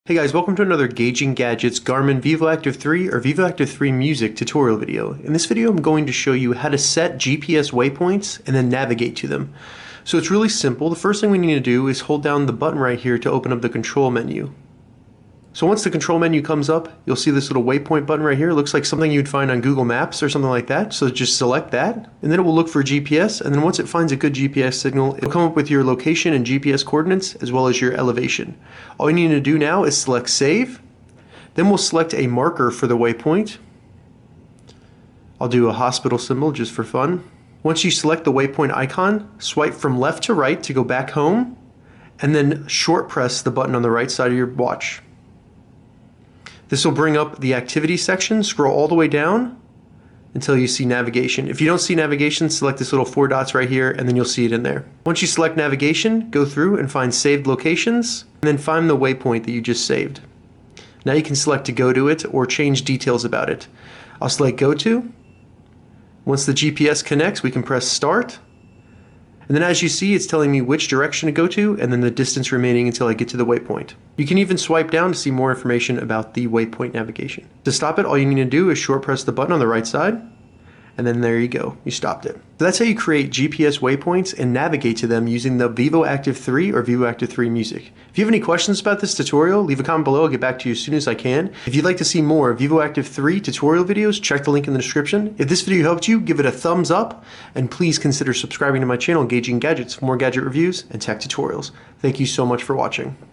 Hey guys, welcome to another Gauging Gadgets Garmin Vivoactive 3 or Vivoactive 3 Music tutorial video. In this video I'm going to show you how to set GPS waypoints and then navigate to them. So it's really simple. The first thing we need to do is hold down the button right here to open up the control menu. So once the control menu comes up, you'll see this little waypoint button right here. It looks like something you'd find on Google Maps or something like that. So just select that, and then it will look for GPS, and then once it finds a good GPS signal, it'll come up with your location and GPS coordinates as well as your elevation. All you need to do now is select Save. Then we'll select a marker for the waypoint. I'll do a hospital symbol just for fun. Once you select the waypoint icon, swipe from left to right to go back home, and then short press the button on the right side of your watch. This will bring up the activity section. Scroll all the way down until you see navigation. If you don't see navigation, select this little 4 dots right here and then you'll see it in there. Once you select navigation, go through and find saved locations and then find the waypoint that you just saved. Now you can select to go to it or change details about it. I'll select go to. Once the GPS connects, we can press start. And then as you see, it's telling me which direction to go to and then the distance remaining until I get to the waypoint. You can even swipe down to see more information about the waypoint navigation. To stop it, all you need to do is short press the button on the right side, and then there you go, you stopped it. So that's how you create GPS waypoints and navigate to them using the Vivoactive 3 or Vivoactive 3 Music. If you have any questions about this tutorial, leave a comment below. I'll get back to you as soon as I can. If you'd like to see more Vivoactive 3 tutorial videos, check the link in the description. If this video helped you, give it a thumbs up, and please consider subscribing to my channel, Gauging Gadgets, for more gadget reviews and tech tutorials. Thank you so much for watching.